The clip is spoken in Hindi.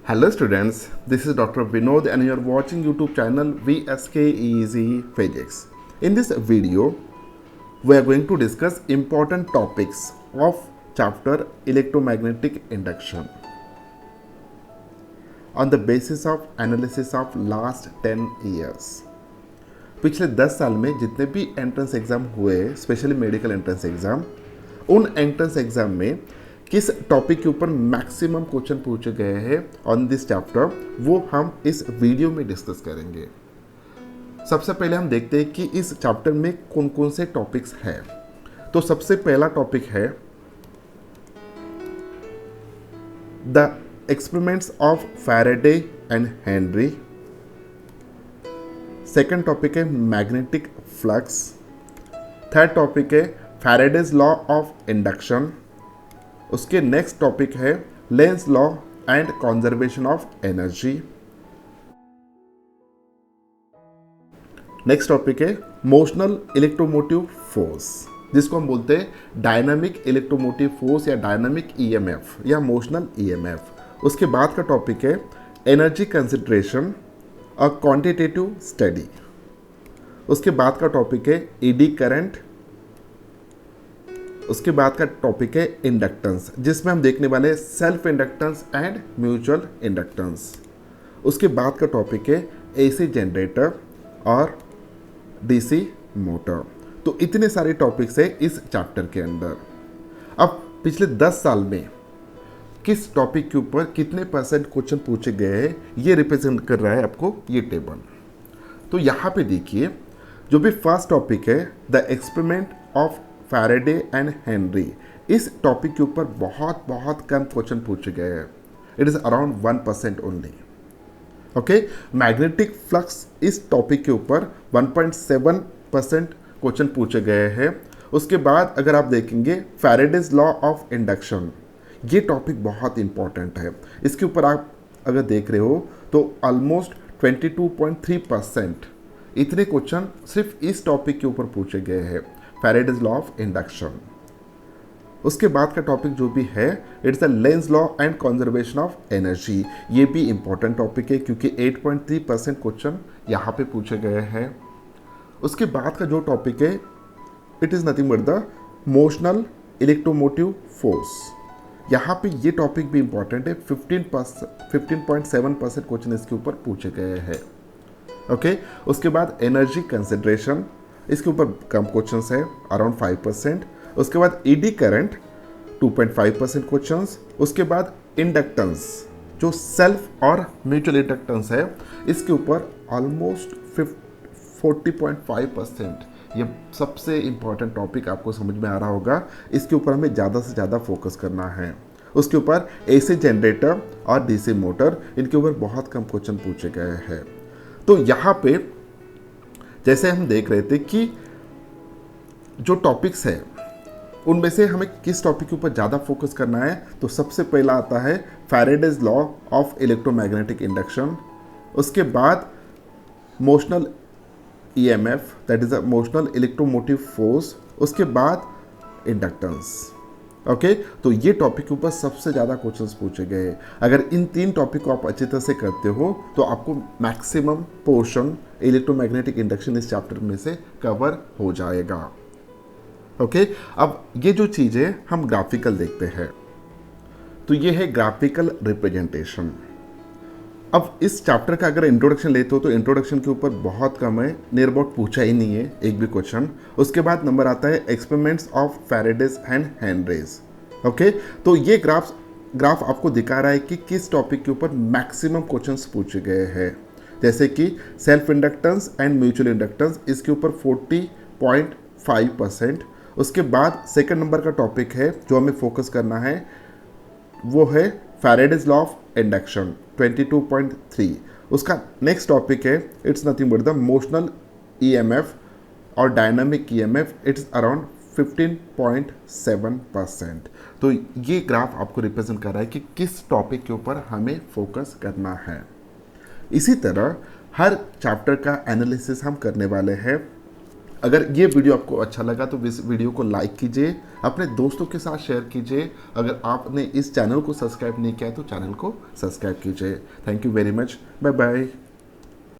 Hello students, this is Dr. Vinod and you are watching YouTube channel VSK Easy Physics. In this video, we are going to discuss important topics of chapter electromagnetic induction on the basis of analysis of last 10 years. पिछले 10 साल में जितने भी एंट्रेंस एग्ज़ाम हुए, स्पेशली मेडिकल एंट्रेंस एग्ज़ाम, उन एंट्रेंस एग्ज़ाम में किस टॉपिक के ऊपर मैक्सिमम क्वेश्चन पूछे गए हैं ऑन दिस चैप्टर, वो हम इस वीडियो में डिस्कस करेंगे। सबसे पहले हम देखते हैं कि इस चैप्टर में कौन कौन से टॉपिक्स हैं। तो सबसे पहला टॉपिक है the experiments of Faraday and Henry. Second topic है मैग्नेटिक फ्लक्स। थर्ड टॉपिक है फैराडेज लॉ ऑफ इंडक्शन। उसके नेक्स्ट टॉपिक है Lenz law and conservation of energy. Next topic है मोशनल इलेक्ट्रोमोटिव फोर्स, जिसको हम बोलते हैं डायनामिक इलेक्ट्रोमोटिव फोर्स या डायनामिक ईएमएफ या मोशनल ईएमएफ। उसके बाद का टॉपिक है energy consideration a quantitative study. उसके बाद का टॉपिक है ईडी करंट। उसके बाद का टॉपिक है इंडक्टेंस, जिसमें हम देखने वाले हैं self inductance and mutual inductance. उसके बाद का टॉपिक है एसी जनरेटर और डीसी मोटर। तो इतने सारे टॉपिक्स हैं इस चैप्टर के अंदर। अब पिछले 10 साल में किस टॉपिक के ऊपर कितने परसेंट क्वेश्चन पूछे गए हैं, ये रिप्रेजेंट कर रहा है आपको ये टेबल। तो यहाँ पे देखिए, जो भी फर्स्ट टॉपिक है the experiment of Faraday and Henry, इस टॉपिक के ऊपर बहुत कम क्वेश्चन पूछे गए हैं। It is around 1% only. Okay, magnetic flux इस टॉपिक के ऊपर 1.7% क्वेश्चन पूछे गए हैं। उसके बाद अगर आप देखेंगे फैराडेज लॉ ऑफ इंडक्शन, ये टॉपिक बहुत इंपॉर्टेंट है। इसके ऊपर आप अगर देख रहे हो तो ऑलमोस्ट 22.3% इतने क्वेश्चन सिर्फ इस टॉपिक के ऊपर पूछे गए हैं, फैराडेज लॉ ऑफ इंडक्शन। उसके बाद का टॉपिक जो भी है it's the Lenz law and conservation of energy. ये भी इंपॉर्टेंट टॉपिक है क्योंकि 8.3% क्वेश्चन यहाँ पे पूछे गए हैं। उसके बाद का जो टॉपिक है it is nothing but the motional electromotive force. यहाँ पे ये टॉपिक भी इंपॉर्टेंट है। 15.7% क्वेश्चन इसके ऊपर पूछे गए हैं। ओके, उसके बाद एनर्जी कंसिडरेशन, इसके ऊपर कम क्वेश्चंस है, अराउंड 5%। उसके बाद ईडी करंट 2.5% क्वेश्चंस। उसके बाद इंडक्टेंस, जो सेल्फ और म्यूचुअल इंडक्टेंस है, इसके ऊपर ऑलमोस्ट 40.5%। ये सबसे इम्पॉर्टेंट टॉपिक आपको समझ में आ रहा होगा। इसके ऊपर हमें ज़्यादा से ज़्यादा फोकस करना है। उसके ऊपर एसी जनरेटर और डीसी मोटर, इनके ऊपर बहुत कम क्वेश्चन पूछे गए हैं। तो यहाँ पे जैसे हम देख रहे थे कि जो टॉपिक्स है उनमें से हमें किस टॉपिक के ऊपर ज़्यादा फोकस करना है, तो सबसे पहला आता है Faraday's law of electromagnetic induction. उसके बाद motional EMF, that is a motional electromotive force. उसके बाद इंडक्टेंस। ओके, तो ये टॉपिक के ऊपर सबसे ज़्यादा क्वेश्चंस पूछे गए। अगर इन 3 टॉपिक को आप अच्छी तरह से करते हो तो आपको मैक्सिमम पोर्शन इलेक्ट्रोमैग्नेटिक इंडक्शन इस चैप्टर में से कवर हो जाएगा। ओके, अब ये जो चीज़ है हम ग्राफिकल देखते हैं। तो ये है ग्राफिकल रिप्रेजेंटेशन। अब इस चैप्टर का अगर इंट्रोडक्शन लेते हो तो इंट्रोडक्शन के ऊपर बहुत कम है, नियर अबाउट पूछा ही नहीं है एक भी क्वेश्चन। उसके बाद नंबर आता है experiments of Faraday's and Henrys. Okay, तो ये ग्राफ आपको दिखा रहा है कि किस टॉपिक के ऊपर मैक्सिमम क्वेश्चंस पूछे गए हैं। जैसे कि self inductance and mutual inductance, इसके ऊपर 40.5%। उसके बाद सेकेंड नंबर का टॉपिक है जो हमें फोकस करना है, वो है फैराडेज लॉ ऑफ इंडक्शन 22.3। उसका नेक्स्ट टॉपिक है it's nothing but the motional EMF और डायनामिक ईएमएफ, इट्स अराउंड 15.7%। तो ये ग्राफ आपको रिप्रेजेंट कर रहा है कि किस टॉपिक के ऊपर हमें फोकस करना है। इसी तरह हर चैप्टर का एनालिसिस हम करने वाले हैं अगर ये वीडियो आपको अच्छा लगा तो इस वीडियो को लाइक कीजिए, अपने दोस्तों के साथ शेयर कीजिए। अगर आपने इस चैनल को सब्सक्राइब नहीं किया है तो चैनल को सब्सक्राइब कीजिए। Thank you very much, bye bye.